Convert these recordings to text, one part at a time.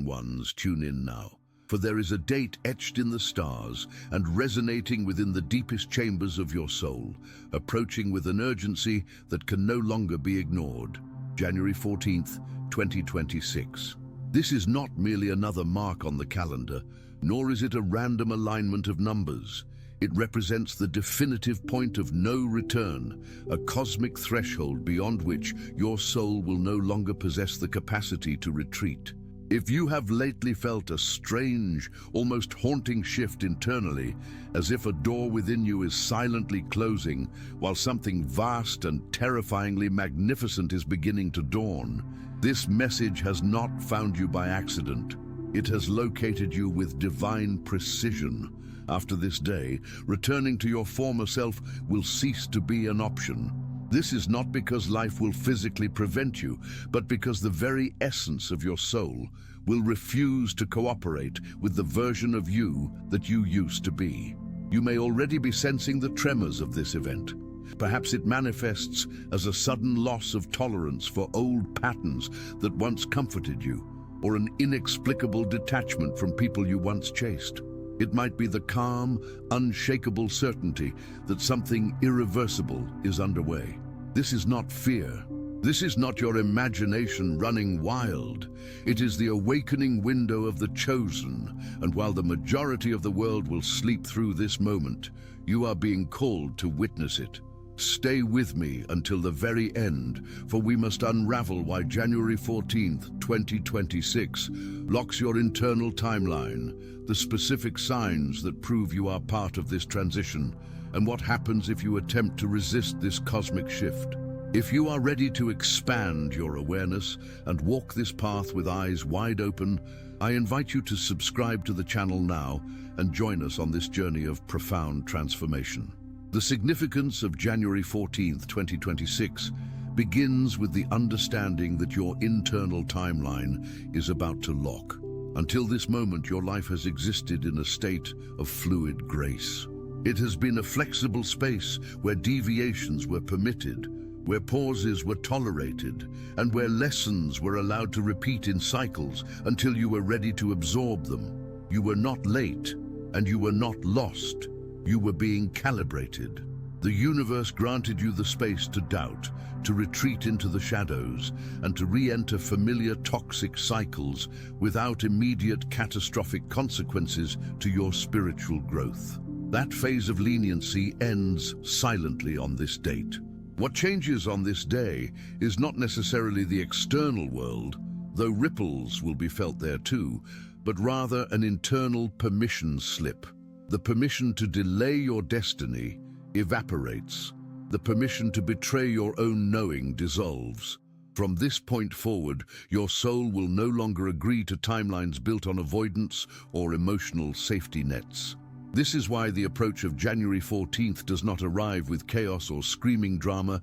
ones, tune in now. For there is a date etched in the stars and resonating within the deepest chambers of your soul, approaching with an urgency that can no longer be ignored. January 14th, 2026. This is not merely another mark on the calendar, nor is it a random alignment of numbers. It represents the definitive point of no return, a cosmic threshold beyond which your soul will no longer possess the capacity to retreat. If you have lately felt a strange, almost haunting shift internally, as if a door within you is silently closing while something vast and terrifyingly magnificent is beginning to dawn, this message has not found you by accident. It has located you with divine precision. After this day, returning to your former self will cease to be an option. This is not because life will physically prevent you, but because the very essence of your soul will refuse to cooperate with the version of you that you used to be. You may already be sensing the tremors of this event. Perhaps it manifests as a sudden loss of tolerance for old patterns that once comforted you, or an inexplicable detachment from people you once chased. It might be the calm, unshakable certainty that something irreversible is underway. This is not fear. This is not your imagination running wild. It is the awakening window of the chosen, and while the majority of the world will sleep through this moment, you are being called to witness it. Stay with me until the very end, for we must unravel why January 14th, 2026 locks your internal timeline, the specific signs that prove you are part of this transition, and what happens if you attempt to resist this cosmic shift. If you are ready to expand your awareness and walk this path with eyes wide open, I invite you to subscribe to the channel now and join us on this journey of profound transformation. The significance of January 14th, 2026 begins with the understanding that your internal timeline is about to lock. Until this moment, your life has existed in a state of fluid grace. It has been a flexible space where deviations were permitted, where pauses were tolerated, and where lessons were allowed to repeat in cycles until you were ready to absorb them. You were not late, and you were not lost. You were being calibrated. The universe granted you the space to doubt, to retreat into the shadows, and to re-enter familiar toxic cycles without immediate catastrophic consequences to your spiritual growth. That phase of leniency ends silently on this date. What changes on this day is not necessarily the external world, though ripples will be felt there too, but rather an internal permission slip. The permission to delay your destiny evaporates. The permission to betray your own knowing dissolves. From this point forward, your soul will no longer agree to timelines built on avoidance or emotional safety nets. This is why the approach of January 14th does not arrive with chaos or screaming drama,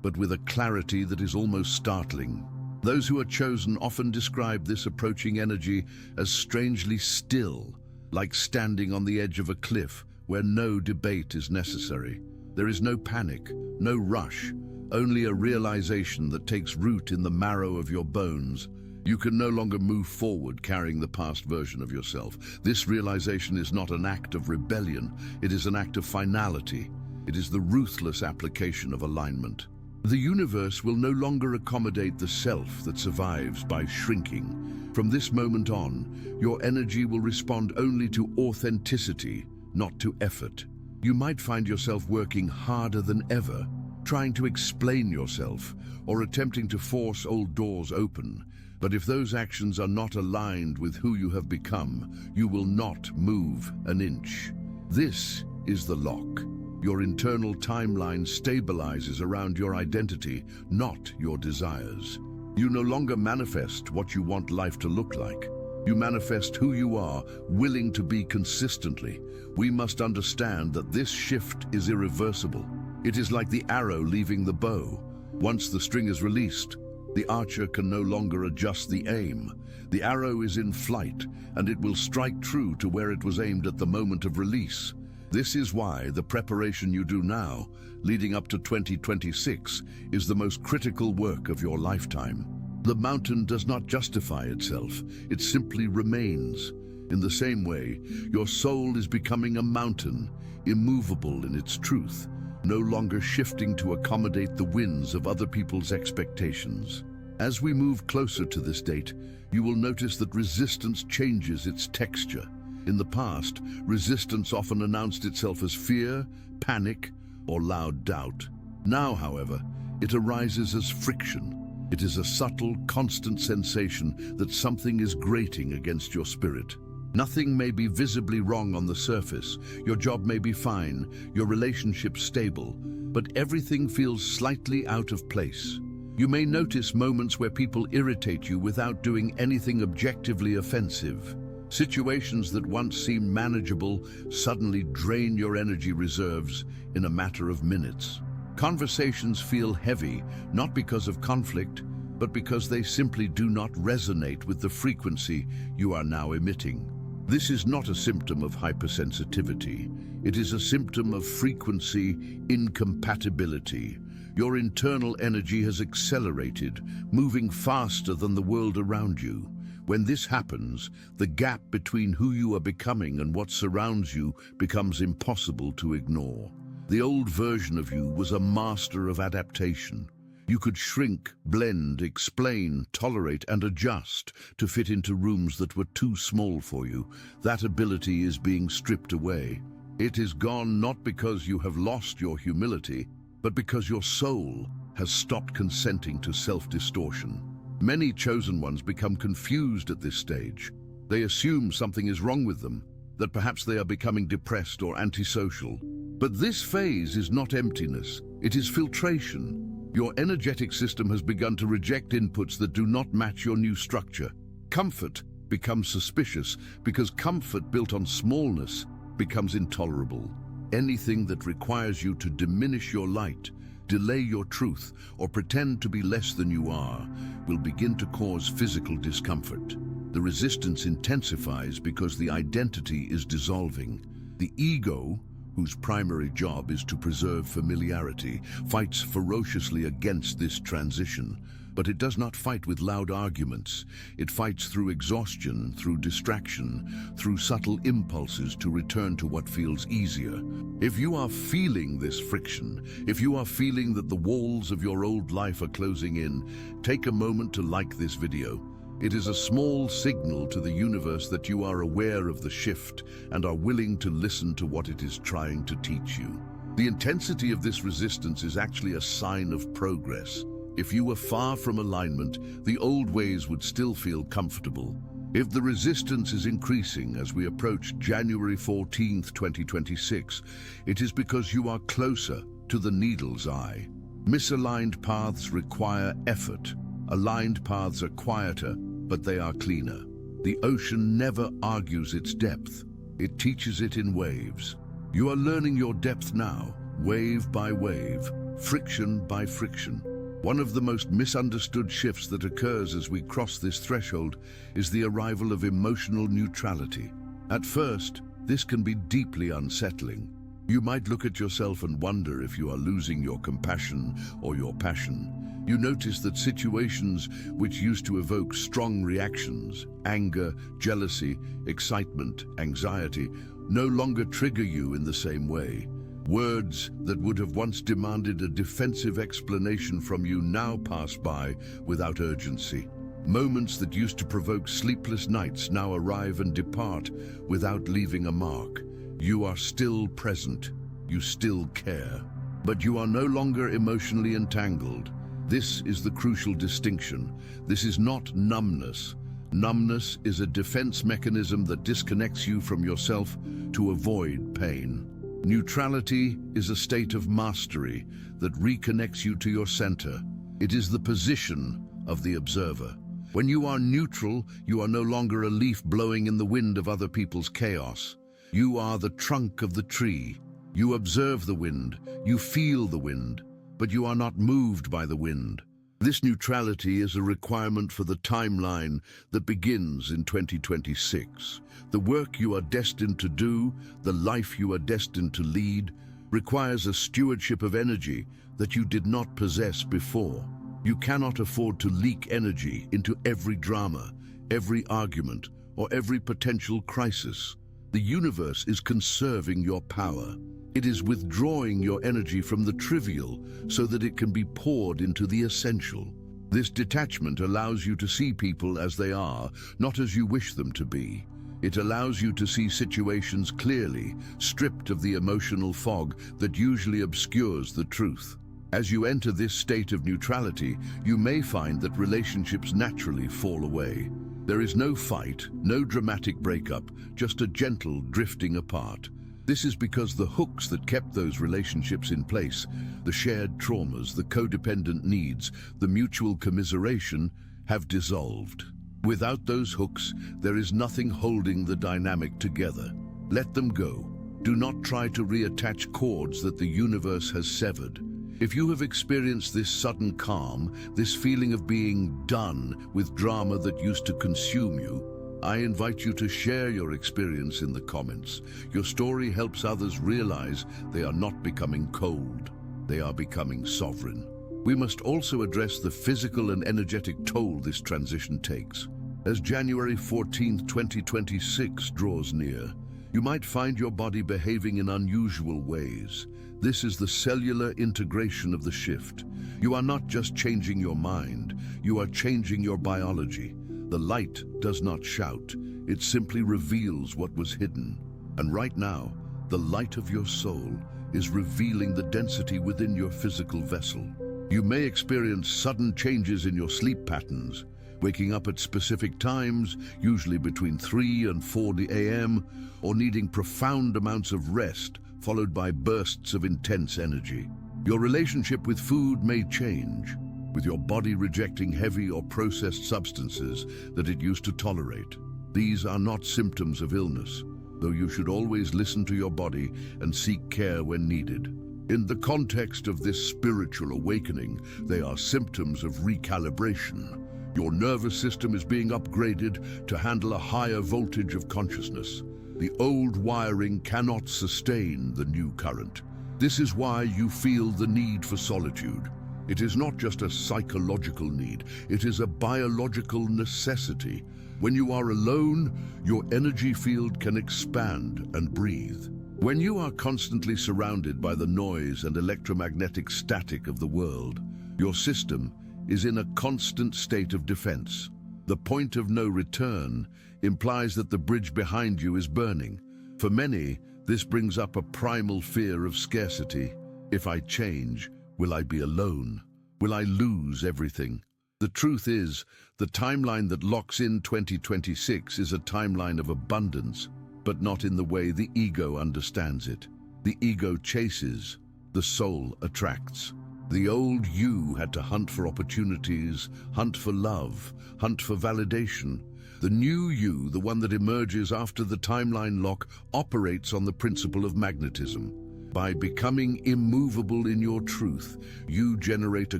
but with a clarity that is almost startling. Those who are chosen often describe this approaching energy as strangely still, like standing on the edge of a cliff where no debate is necessary. There is no panic, no rush, only a realization that takes root in the marrow of your bones. You can no longer move forward carrying the past version of yourself. This realization is not an act of rebellion, it is an act of finality. It is the ruthless application of alignment. The universe will no longer accommodate the self that survives by shrinking. From this moment on, your energy will respond only to authenticity, not to effort. You might find yourself working harder than ever, trying to explain yourself or attempting to force old doors open. But if those actions are not aligned with who you have become, you will not move an inch. This is the lock. Your internal timeline stabilizes around your identity, not your desires. You no longer manifest what you want life to look like. You manifest who you are, willing to be consistently. We must understand that this shift is irreversible. It is like the arrow leaving the bow. Once the string is released, the archer can no longer adjust the aim. The arrow is in flight, and it will strike true to where it was aimed at the moment of release. This is why the preparation you do now, leading up to 2026, is the most critical work of your lifetime. The mountain does not justify itself, it simply remains. In the same way, your soul is becoming a mountain, immovable in its truth, no longer shifting to accommodate the winds of other people's expectations. As we move closer to this date, you will notice that resistance changes its texture. In the past, resistance often announced itself as fear, panic, or loud doubt. Now, however, it arises as friction. It is a subtle, constant sensation that something is grating against your spirit. Nothing may be visibly wrong on the surface, your job may be fine, your relationship stable, but everything feels slightly out of place. You may notice moments where people irritate you without doing anything objectively offensive. Situations that once seemed manageable suddenly drain your energy reserves in a matter of minutes. Conversations feel heavy, not because of conflict, but because they simply do not resonate with the frequency you are now emitting. This is not a symptom of hypersensitivity. It is a symptom of frequency incompatibility. Your internal energy has accelerated, moving faster than the world around you. When this happens, the gap between who you are becoming and what surrounds you becomes impossible to ignore. The old version of you was a master of adaptation. You could shrink, blend, explain, tolerate, and adjust to fit into rooms that were too small for you. That ability is being stripped away. It is gone not because you have lost your humility, but because your soul has stopped consenting to self-distortion. Many chosen ones become confused at this stage. They assume something is wrong with them, that perhaps they are becoming depressed or antisocial. But this phase is not emptiness, it is filtration. Your energetic system has begun to reject inputs that do not match your new structure. Comfort becomes suspicious because comfort built on smallness becomes intolerable. Anything that requires you to diminish your light, delay your truth, or pretend to be less than you are will begin to cause physical discomfort. The resistance intensifies because the identity is dissolving. The ego, whose primary job is to preserve familiarity, fights ferociously against this transition. But it does not fight with loud arguments. It fights through exhaustion, through distraction, through subtle impulses to return to what feels easier. If you are feeling this friction, if you are feeling that the walls of your old life are closing in, take a moment to like this video. It is a small signal to the universe that you are aware of the shift and are willing to listen to what it is trying to teach you. The intensity of this resistance is actually a sign of progress. If you were far from alignment, the old ways would still feel comfortable. If the resistance is increasing as we approach January 14th, 2026, it is because you are closer to the needle's eye. Misaligned paths require effort. Aligned paths are quieter, but they are cleaner. The ocean never argues its depth. It teaches it in waves. You are learning your depth now, wave by wave, friction by friction. One of the most misunderstood shifts that occurs as we cross this threshold is the arrival of emotional neutrality. At first, this can be deeply unsettling. You might look at yourself and wonder if you are losing your compassion or your passion. You notice that situations which used to evoke strong reactions, anger, jealousy, excitement, anxiety, no longer trigger you in the same way. Words that would have once demanded a defensive explanation from you now pass by without urgency. Moments that used to provoke sleepless nights now arrive and depart without leaving a mark. You are still present, you still care, but you are no longer emotionally entangled. This is the crucial distinction. This is not numbness. Numbness is a defense mechanism that disconnects you from yourself to avoid pain. Neutrality is a state of mastery that reconnects you to your center. It is the position of the observer. When you are neutral, you are no longer a leaf blowing in the wind of other people's chaos. You are the trunk of the tree. You observe the wind, you feel the wind, but you are not moved by the wind. This neutrality is a requirement for the timeline that begins in 2026. The work you are destined to do, the life you are destined to lead, requires a stewardship of energy that you did not possess before. You cannot afford to leak energy into every drama, every argument, or every potential crisis. The universe is conserving your power. It is withdrawing your energy from the trivial so that it can be poured into the essential. This detachment allows you to see people as they are, not as you wish them to be. It allows you to see situations clearly, stripped of the emotional fog that usually obscures the truth. As you enter this state of neutrality, you may find that relationships naturally fall away. There is no fight, no dramatic breakup, just a gentle drifting apart. This is because the hooks that kept those relationships in place, the shared traumas, the codependent needs, the mutual commiseration, have dissolved. Without those hooks, there is nothing holding the dynamic together. Let them go. Do not try to reattach cords that the universe has severed. If you have experienced this sudden calm, this feeling of being done with drama that used to consume you, I invite you to share your experience in the comments. Your story helps others realize they are not becoming cold, they are becoming sovereign. We must also address the physical and energetic toll this transition takes. As January 14, 2026 draws near, you might find your body behaving in unusual ways. This is the cellular integration of the shift. You are not just changing your mind, you are changing your biology. The light does not shout, it simply reveals what was hidden. And right now, the light of your soul is revealing the density within your physical vessel. You may experience sudden changes in your sleep patterns, waking up at specific times, usually between 3 and 4 a.m., or needing profound amounts of rest, followed by bursts of intense energy. Your relationship with food may change, with your body rejecting heavy or processed substances that it used to tolerate. These are not symptoms of illness, though you should always listen to your body and seek care when needed. In the context of this spiritual awakening, they are symptoms of recalibration. Your nervous system is being upgraded to handle a higher voltage of consciousness. The old wiring cannot sustain the new current. This is why you feel the need for solitude. It is not just a psychological need, it is a biological necessity. When you are alone, your energy field can expand and breathe. When you are constantly surrounded by the noise and electromagnetic static of the world, your system is in a constant state of defense. The point of no return implies that the bridge behind you is burning. For many, this brings up a primal fear of scarcity. If I change, will I be alone? Will I lose everything? The truth is, the timeline that locks in 2026 is a timeline of abundance, but not in the way the ego understands it. The ego chases, the soul attracts. The old you had to hunt for opportunities, hunt for love, hunt for validation. The new you, the one that emerges after the timeline lock, operates on the principle of magnetism. By becoming immovable in your truth, you generate a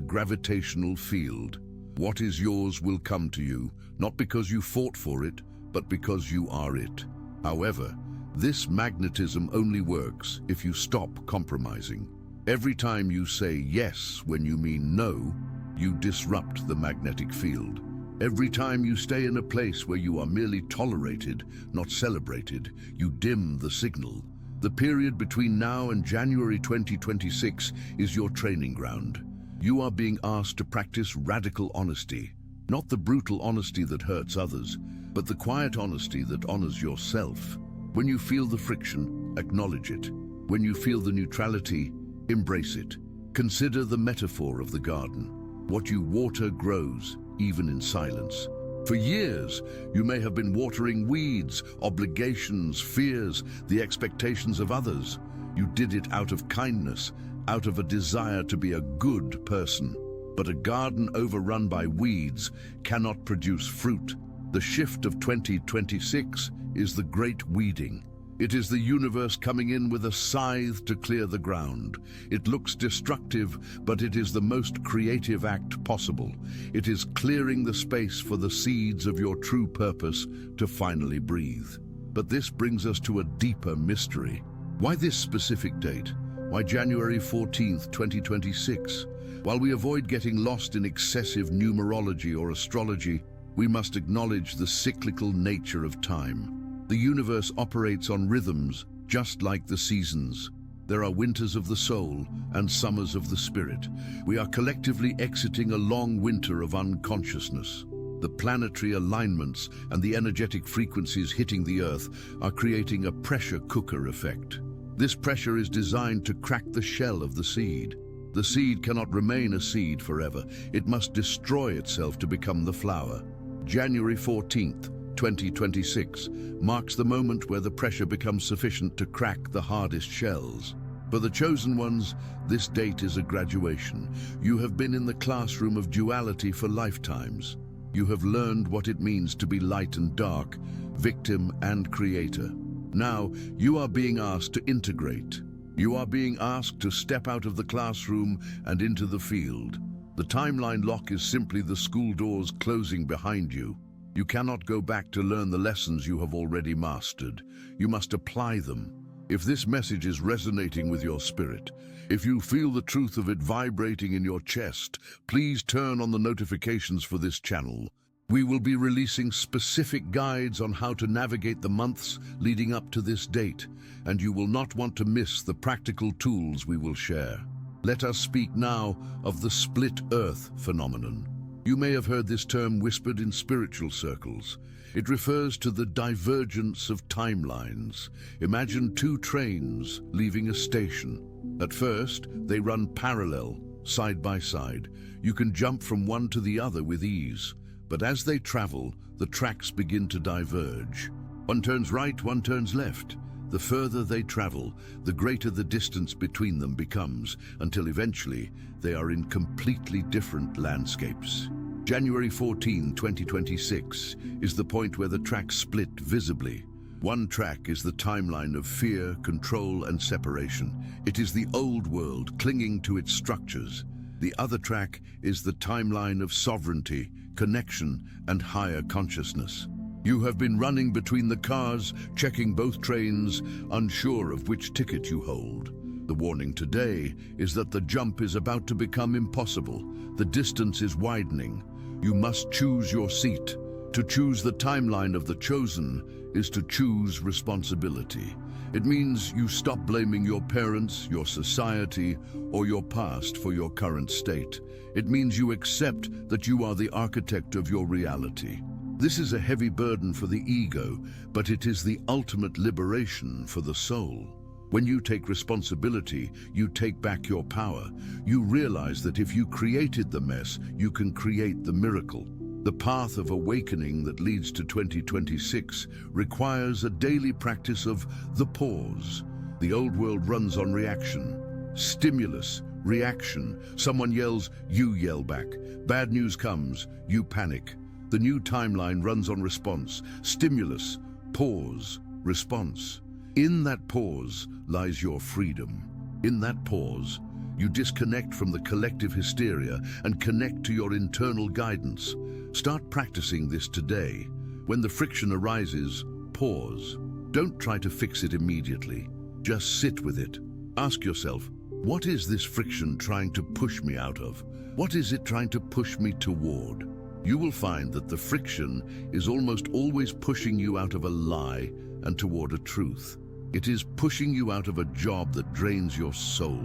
gravitational field. What is yours will come to you, not because you fought for it, but because you are it. However, this magnetism only works if you stop compromising. Every time you say yes when you mean no, you disrupt the magnetic field. Every time you stay in a place where you are merely tolerated, not celebrated, you dim the signal. The period between now and January 2026 is your training ground. You are being asked to practice radical honesty, not the brutal honesty that hurts others, but the quiet honesty that honors yourself. When you feel the friction, acknowledge it. When you feel the neutrality, embrace it. Consider the metaphor of the garden. What you water grows, even in silence. For years, you may have been watering weeds, obligations, fears, the expectations of others. You did it out of kindness, out of a desire to be a good person. But a garden overrun by weeds cannot produce fruit. The shift of 2026 is the great weeding. It is the universe coming in with a scythe to clear the ground. It looks destructive, but it is the most creative act possible. It is clearing the space for the seeds of your true purpose to finally breathe. But this brings us to a deeper mystery. Why this specific date? Why January 14th, 2026? While we avoid getting lost in excessive numerology or astrology, we must acknowledge the cyclical nature of time. The universe operates on rhythms, just like the seasons. There are winters of the soul and summers of the spirit. We are collectively exiting a long winter of unconsciousness. The planetary alignments and the energetic frequencies hitting the Earth are creating a pressure cooker effect. This pressure is designed to crack the shell of the seed. The seed cannot remain a seed forever. It must destroy itself to become the flower. January 14th, 2026 marks the moment where the pressure becomes sufficient to crack the hardest shells. For the chosen ones, this date is a graduation. You have been in the classroom of duality for lifetimes. You have learned what it means to be light and dark, victim and creator. Now, you are being asked to integrate. You are being asked to step out of the classroom and into the field. The timeline lock is simply the school doors closing behind you. You cannot go back to learn the lessons you have already mastered. You must apply them. If this message is resonating with your spirit, if you feel the truth of it vibrating in your chest, please turn on the notifications for this channel. We will be releasing specific guides on how to navigate the months leading up to this date, and you will not want to miss the practical tools we will share. Let us speak now of the split earth phenomenon. You may have heard this term whispered in spiritual circles. It refers to the divergence of timelines. Imagine two trains leaving a station. At first, they run parallel, side by side. You can jump from one to the other with ease. But as they travel, the tracks begin to diverge. One turns right, one turns left. The further they travel, the greater the distance between them becomes, until eventually they are in completely different landscapes. January 14, 2026 is the point where the tracks split visibly. One track is the timeline of fear, control, and separation. It is the old world clinging to its structures. The other track is the timeline of sovereignty, connection, and higher consciousness. You have been running between the cars, checking both trains, unsure of which ticket you hold. The warning today is that the jump is about to become impossible. The distance is widening. You must choose your seat. To choose the timeline of the chosen is to choose responsibility. It means you stop blaming your parents, your society, or your past for your current state. It means you accept that you are the architect of your reality. This is a heavy burden for the ego, but it is the ultimate liberation for the soul. When you take responsibility, you take back your power. You realize that if you created the mess, you can create the miracle. The path of awakening that leads to 2026 requires a daily practice of the pause. The old world runs on reaction. Stimulus, reaction. Someone yells, you yell back. Bad news comes, you panic. The new timeline runs on response. Stimulus, pause, response. In that pause lies your freedom. In that pause, you disconnect from the collective hysteria and connect to your internal guidance. Start practicing this today. When the friction arises, pause. Don't try to fix it immediately. Just sit with it. Ask yourself, what is this friction trying to push me out of? What is it trying to push me toward? You will find that the friction is almost always pushing you out of a lie and toward a truth. It is pushing you out of a job that drains your soul.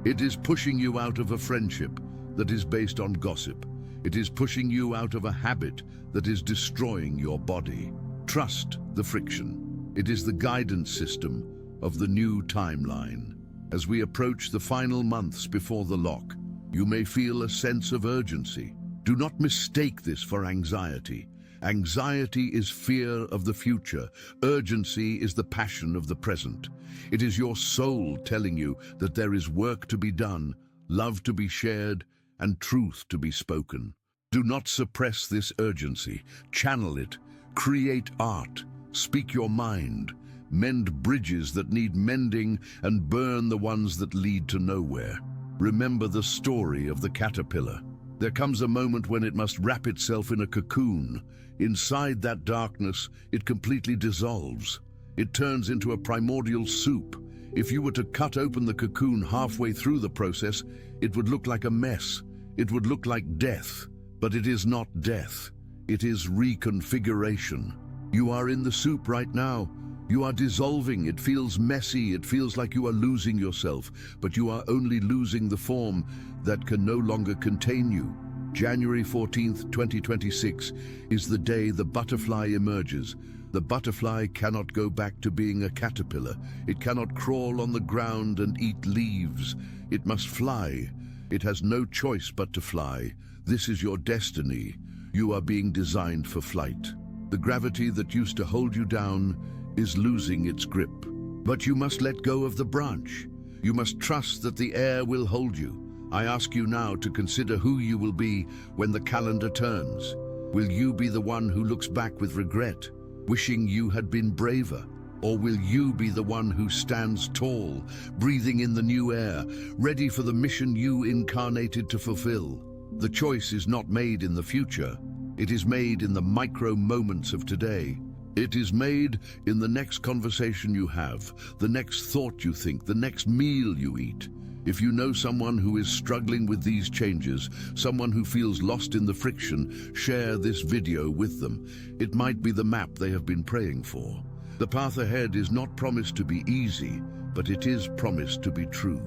It is pushing you out of a friendship that is based on gossip. It is pushing you out of a habit that is destroying your body. Trust the friction. It is the guidance system of the new timeline. As we approach the final months before the lock, you may feel a sense of urgency. Do not mistake this for anxiety. Anxiety is fear of the future. Urgency is the passion of the present. It is your soul telling you that there is work to be done, love to be shared, and truth to be spoken. Do not suppress this urgency. Channel it. Create art. Speak your mind. Mend bridges that need mending and burn the ones that lead to nowhere. Remember the story of the caterpillar. There comes a moment when it must wrap itself in a cocoon. Inside that darkness, it completely dissolves. It turns into a primordial soup. If you were to cut open the cocoon halfway through the process, it would look like a mess. It would look like death. But it is not death. It is reconfiguration. You are in the soup right now. You are dissolving. It feels messy. It feels like you are losing yourself, but you are only losing the form that can no longer contain you. January 14th, 2026 is the day the butterfly emerges. The butterfly cannot go back to being a caterpillar. It cannot crawl on the ground and eat leaves. It must fly. It has no choice but to fly. This is your destiny. You are being designed for flight. The gravity that used to hold you down is losing its grip. But you must let go of the branch. You must trust that the air will hold you. I ask you now to consider who you will be when the calendar turns. Will you be the one who looks back with regret, wishing you had been braver? Or will you be the one who stands tall, breathing in the new air, ready for the mission you incarnated to fulfill? The choice is not made in the future. It is made in the micro moments of today. It is made in the next conversation you have, the next thought you think, the next meal you eat. If you know someone who is struggling with these changes, someone who feels lost in the friction, share this video with them. It might be the map they have been praying for. The path ahead is not promised to be easy, but it is promised to be true.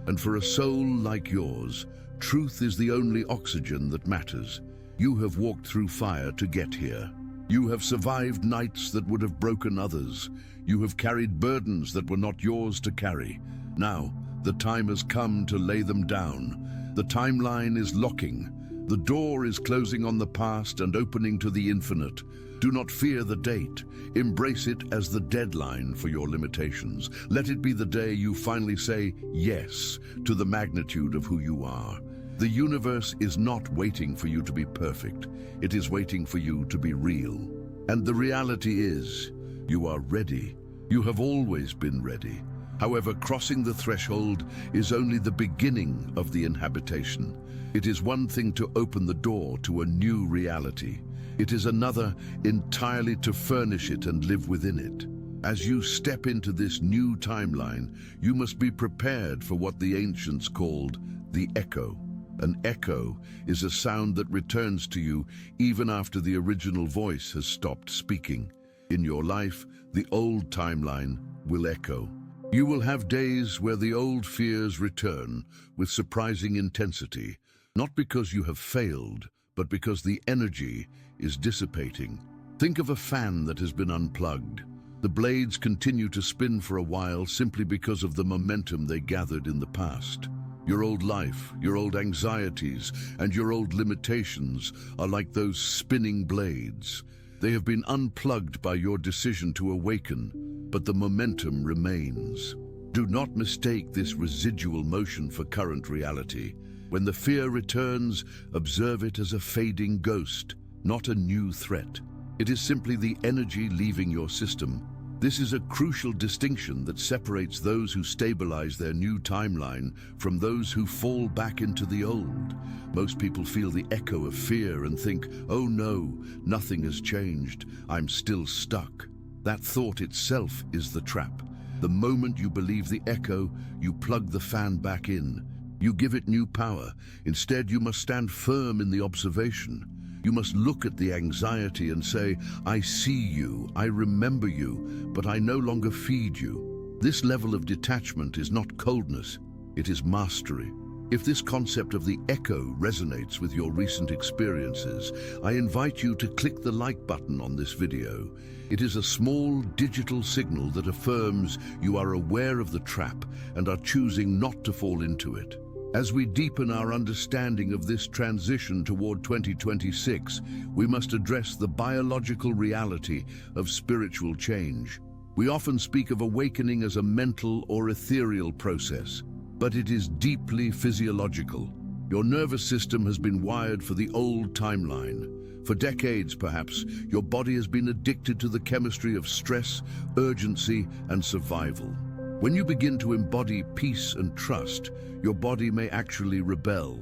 And for a soul like yours, truth is the only oxygen that matters. You have walked through fire to get here. You have survived nights that would have broken others. You have carried burdens that were not yours to carry. Now, the time has come to lay them down. The timeline is locking. The door is closing on the past and opening to the infinite. Do not fear the date. Embrace it as the deadline for your limitations. Let it be the day you finally say yes to the magnitude of who you are. The universe is not waiting for you to be perfect. It is waiting for you to be real. And the reality is, you are ready. You have always been ready. However, crossing the threshold is only the beginning of the inhabitation. It is one thing to open the door to a new reality. It is another entirely to furnish it and live within it. As you step into this new timeline, you must be prepared for what the ancients called the echo. An echo is a sound that returns to you even after the original voice has stopped speaking. In your life, the old timeline will echo. You will have days where the old fears return with surprising intensity, not because you have failed, but because the energy is dissipating. Think of a fan that has been unplugged. The blades continue to spin for a while simply because of the momentum they gathered in the past. Your old life, your old anxieties, and your old limitations are like those spinning blades. They have been unplugged by your decision to awaken, but the momentum remains. Do not mistake this residual motion for current reality. When the fear returns, observe it as a fading ghost, not a new threat. It is simply the energy leaving your system. This is a crucial distinction that separates those who stabilize their new timeline from those who fall back into the old. Most people feel the echo of fear and think, "Oh no, nothing has changed. I'm still stuck." That thought itself is the trap. The moment you believe the echo, you plug the fan back in. You give it new power. Instead, you must stand firm in the observation. You must look at the anxiety and say, "I see you, I remember you, but I no longer feed you." This level of detachment is not coldness, it is mastery. If this concept of the echo resonates with your recent experiences, I invite you to click the like button on this video. It is a small digital signal that affirms you are aware of the trap and are choosing not to fall into it. As we deepen our understanding of this transition toward 2026, we must address the biological reality of spiritual change. We often speak of awakening as a mental or ethereal process, but it is deeply physiological. Your nervous system has been wired for the old timeline. For decades, perhaps, your body has been addicted to the chemistry of stress, urgency, and survival. When you begin to embody peace and trust, your body may actually rebel.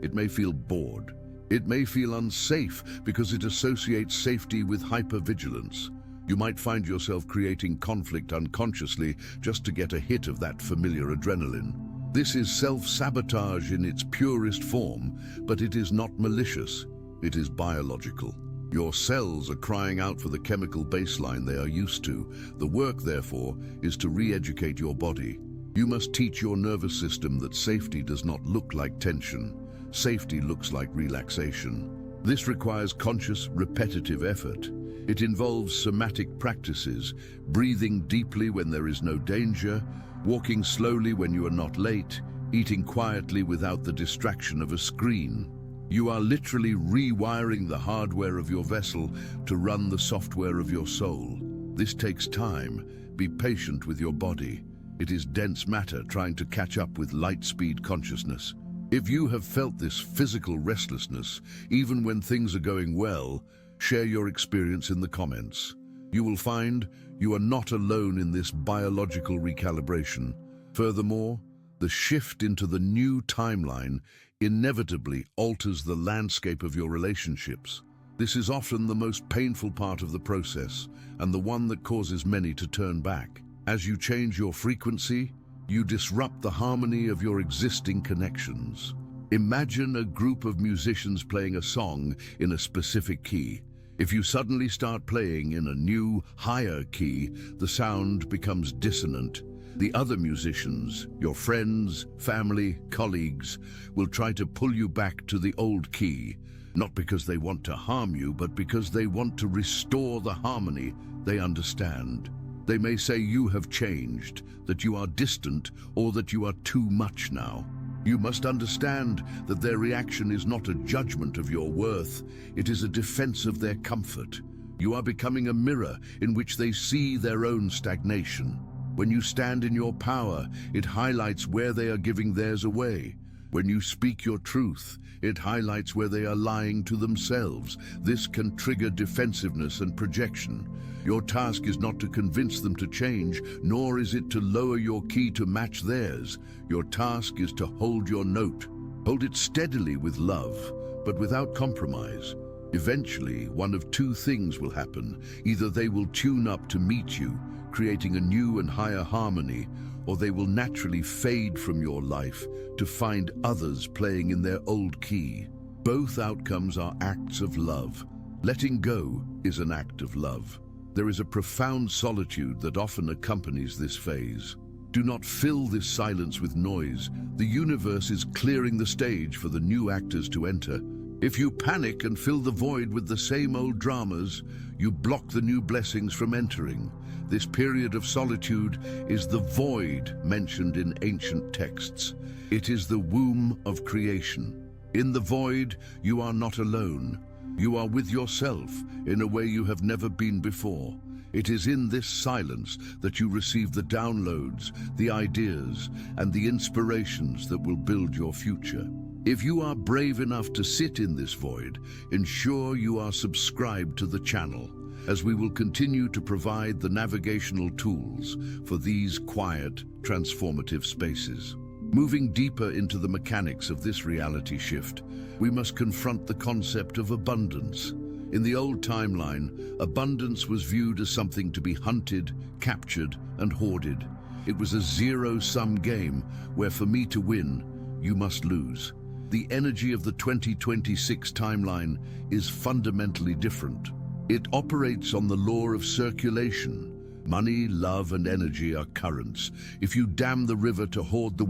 It may feel bored. It may feel unsafe because it associates safety with hypervigilance. You might find yourself creating conflict unconsciously just to get a hit of that familiar adrenaline. This is self-sabotage in its purest form, but it is not malicious. It is biological. Your cells are crying out for the chemical baseline they are used to. The work, therefore, is to re-educate your body. You must teach your nervous system that safety does not look like tension. Safety looks like relaxation. This requires conscious, repetitive effort. It involves somatic practices, breathing deeply when there is no danger, walking slowly when you are not late, eating quietly without the distraction of a screen. You are literally rewiring the hardware of your vessel to run the software of your soul. This takes time. Be patient with your body. It is dense matter trying to catch up with light-speed consciousness. If you have felt this physical restlessness, even when things are going well, share your experience in the comments. You will find you are not alone in this biological recalibration. Furthermore, the shift into the new timeline inevitably alters the landscape of your relationships. This is often the most painful part of the process, and the one that causes many to turn back. As you change your frequency, you disrupt the harmony of your existing connections. Imagine a group of musicians playing a song in a specific key. If you suddenly start playing in a new, higher key, the sound becomes dissonant. The other musicians, your friends, family, colleagues, will try to pull you back to the old key, not because they want to harm you, but because they want to restore the harmony they understand. They may say you have changed, that you are distant, or that you are too much now. You must understand that their reaction is not a judgment of your worth, it is a defense of their comfort. You are becoming a mirror in which they see their own stagnation. When you stand in your power, it highlights where they are giving theirs away. When you speak your truth, it highlights where they are lying to themselves. This can trigger defensiveness and projection. Your task is not to convince them to change, nor is it to lower your key to match theirs. Your task is to hold your note. Hold it steadily with love, but without compromise. Eventually, one of two things will happen. Either they will tune up to meet you, creating a new and higher harmony, or they will naturally fade from your life to find others playing in their old key. Both outcomes are acts of love. Letting go is an act of love. There is a profound solitude that often accompanies this phase. Do not fill this silence with noise. The universe is clearing the stage for the new actors to enter. If you panic and fill the void with the same old dramas, you block the new blessings from entering. This period of solitude is the void mentioned in ancient texts. It is the womb of creation. In the void, you are not alone. You are with yourself in a way you have never been before. It is in this silence that you receive the downloads, the ideas, and the inspirations that will build your future. If you are brave enough to sit in this void, ensure you are subscribed to the channel, as we will continue to provide the navigational tools for these quiet, transformative spaces. Moving deeper into the mechanics of this reality shift, we must confront the concept of abundance. In the old timeline, abundance was viewed as something to be hunted, captured, and hoarded. It was a zero-sum game where for me to win, you must lose. The energy of the 2026 timeline is fundamentally different. It operates on the law of circulation. Money, love, and energy are currents. If you dam the river to hoard the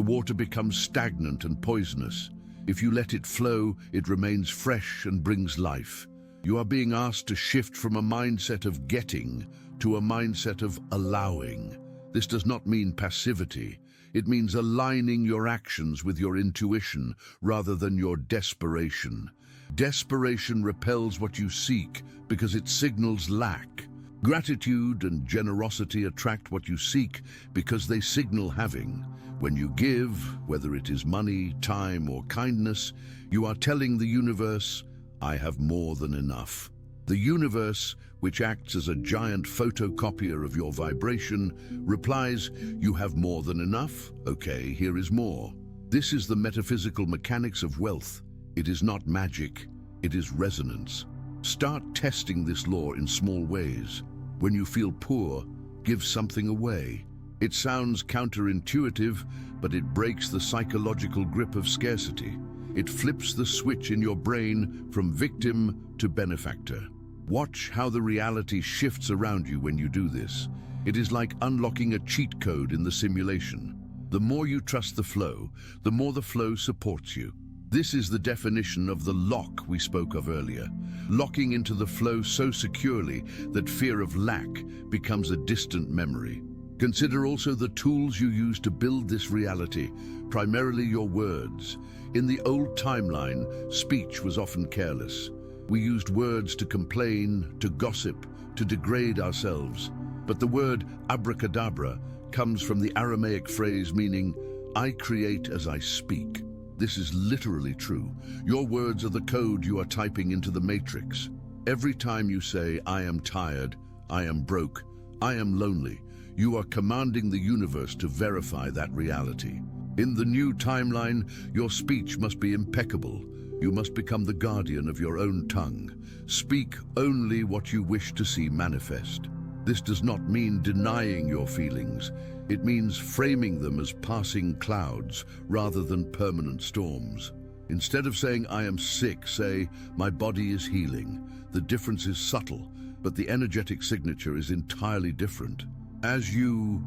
water becomes stagnant and poisonous. If you let it flow, it remains fresh and brings life. You are being asked to shift from a mindset of getting to a mindset of allowing. This does not mean passivity. It means aligning your actions with your intuition rather than your desperation. Desperation repels what you seek because it signals lack. Gratitude and generosity attract what you seek because they signal having. When you give, whether it is money, time, or kindness, you are telling the universe, I have more than enough. The universe, which acts as a giant photocopier of your vibration, replies, you have more than enough? Okay, here is more. This is the metaphysical mechanics of wealth. It is not magic, it is resonance. Start testing this law in small ways. When you feel poor, give something away. It sounds counterintuitive, but it breaks the psychological grip of scarcity. It flips the switch in your brain from victim to benefactor. Watch how the reality shifts around you when you do this. It is like unlocking a cheat code in the simulation. The more you trust the flow, the more the flow supports you. This is the definition of the lock we spoke of earlier. Locking into the flow so securely that fear of lack becomes a distant memory. Consider also the tools you use to build this reality, primarily your words. In the old timeline, speech was often careless. We used words to complain, to gossip, to degrade ourselves. But the word abracadabra comes from the Aramaic phrase meaning, "I create as I speak." This is literally true. Your words are the code you are typing into the matrix. Every time you say, "I am tired, I am broke, I am lonely," you are commanding the universe to verify that reality. In the new timeline, your speech must be impeccable. You must become the guardian of your own tongue. Speak only what you wish to see manifest. This does not mean denying your feelings. It means framing them as passing clouds rather than permanent storms. Instead of saying, "I am sick," say, "My body is healing." The difference is subtle, but the energetic signature is entirely different. As you